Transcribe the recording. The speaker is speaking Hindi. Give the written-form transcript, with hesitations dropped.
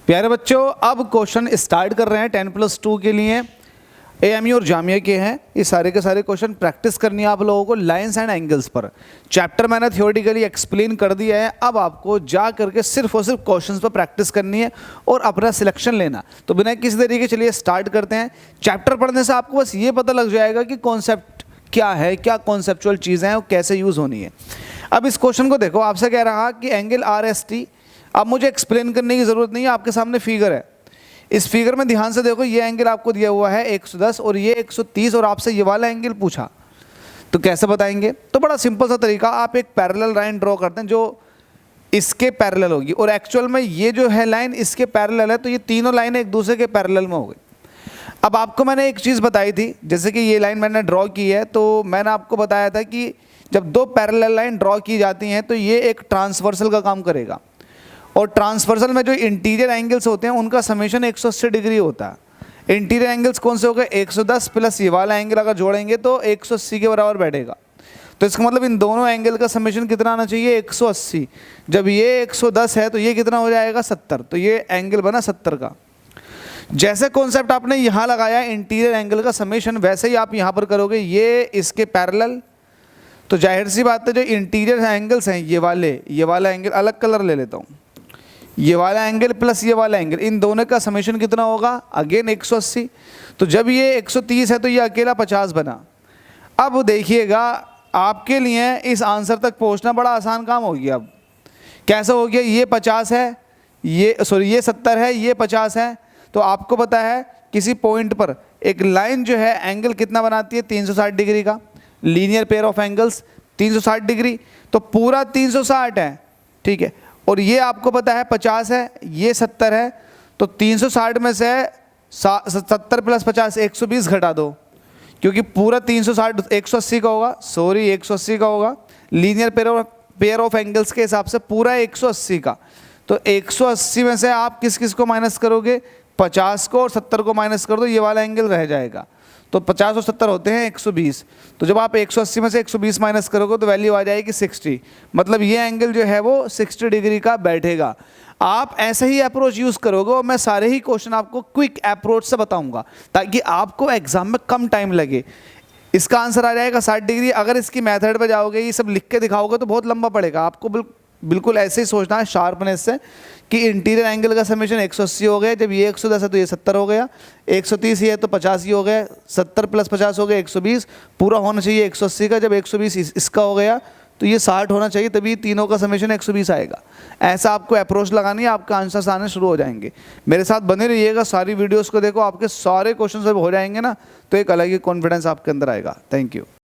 प्यारे बच्चों, अब क्वेश्चन स्टार्ट कर रहे हैं 10+2 के लिए। एएमई और जामिया के हैं ये सारे के सारे क्वेश्चन। प्रैक्टिस करनी है आप लोगों को लाइंस एंड एंगल्स पर। चैप्टर मैंने थियोरेटिकली एक्सप्लेन कर दिया है, अब आपको जा करके सिर्फ और सिर्फ क्वेश्चंस पर प्रैक्टिस करनी है और अपना सिलेक्शन लेना। तो बिना किसी तरीके चलिए स्टार्ट करते हैं। चैप्टर पढ़ने से आपको बस ये पता लग जाएगा कि कॉन्सेप्ट क्या है, क्या कॉन्सेप्चुअल चीज़ें हैं और कैसे यूज़ होनी है। अब इस क्वेश्चन को देखो, आपसे कह रहा कि एंगल RST। अब मुझे एक्सप्लेन करने की ज़रूरत नहीं है, आपके सामने फिगर है। इस फिगर में ध्यान से देखो, ये एंगल आपको दिया हुआ है 110 और ये 130 और आपसे ये वाला एंगल पूछा, तो कैसे बताएंगे? तो बड़ा सिंपल सा तरीका, आप एक पैरेलल लाइन ड्रॉ करते हैं जो इसके पैरेलल होगी और एक्चुअल में ये जो है लाइन इसके पैरेलल है, तो ये तीनों लाइनें एक दूसरे के पैरेलल में हो गई। अब आपको मैंने एक चीज़ बताई थी, जैसे कि ये लाइन मैंने ड्रॉ की है, तो मैंने आपको बताया था कि जब दो पैरेलल लाइन ड्रॉ की जाती हैं तो ये एक ट्रांसवर्सल का काम करेगा और ट्रांसवर्सल में जो इंटीरियर एंगल्स होते हैं उनका समेशन 180 डिग्री होता है। इंटीरियर एंगल्स कौन से हो गए? 110 प्लस ये वाला एंगल अगर जोड़ेंगे तो 180 के बराबर बैठेगा। तो इसका मतलब इन दोनों एंगल का समेशन कितना आना चाहिए? 180। जब ये 110 है तो ये कितना हो जाएगा? 70। तो ये एंगल बना 70 का। जैसे कॉन्सेप्ट आपने यहाँ लगाया इंटीरियर एंगल का समेशन, वैसे ही आप यहाँ पर करोगे ये इसके पैरेलल। तो जाहिर सी बात है जो इंटीरियर एंगल्स हैं ये वाला एंगल, अलग कलर ले लेता हूँ, ये वाला एंगल प्लस ये वाला एंगल, इन दोनों का समेशन कितना होगा? अगेन 180। तो जब ये 130 है तो ये अकेला 50 बना। अब देखिएगा आपके लिए इस आंसर तक पहुंचना बड़ा आसान काम हो गया। अब कैसे हो गया? ये 50 है, ये 70 है, ये 50 है। तो आपको पता है किसी पॉइंट पर एक लाइन जो है एंगल कितना बनाती है? 360 डिग्री का। Linear pair of angles 360 degree, तो पूरा 360 है, ठीक है। और ये आपको पता है 50 है, ये 70 है, तो 360 में से 70 प्लस 50 120 घटा दो, क्योंकि पूरा 360 180 का होगा, 180 का होगा। लीनियर पेयर ऑफ एंगल्स के हिसाब से पूरा 180 का। तो 180 में से आप किस किस को माइनस करोगे? 50 को, और 70 को माइनस कर दो, ये वाला एंगल रह जाएगा। तो 50 और 70 होते हैं 120। तो जब आप 180 में से 120 माइनस करोगे तो वैल्यू आ जाएगी 60। मतलब ये एंगल जो है वो 60 डिग्री का बैठेगा। आप ऐसे ही अप्रोच यूज़ करोगे और मैं सारे ही क्वेश्चन आपको क्विक अप्रोच से बताऊंगा ताकि आपको एग्जाम में कम टाइम लगे। इसका आंसर आ जाएगा 60 डिग्री। अगर इसकी मेथड पर जाओगे, ये सब लिख के दिखाओगे तो बहुत लंबा पड़ेगा। आपको बिल्कुल ऐसे ही सोचना है शार्पनेस से कि इंटीरियर एंगल का समेशन 180 हो गया, जब ये 110 है तो ये 70 हो गया, 130 ही है तो 50 ही हो गया, 70 प्लस 50 हो गया 120, पूरा होना चाहिए 180 का। जब 120 इसका हो गया तो ये 60 होना चाहिए, तभी तीनों का समेशन 120 आएगा। ऐसा आपको अप्रोच लगानी है, आपका आंसर्स आने शुरू हो जाएंगे। मेरे साथ बने रहिएगा, सारी वीडियोज़ को देखो, आपके सारे क्वेश्चन जब हो जाएंगे ना तो एक अलग ही कॉन्फिडेंस आपके अंदर आएगा। Thank you.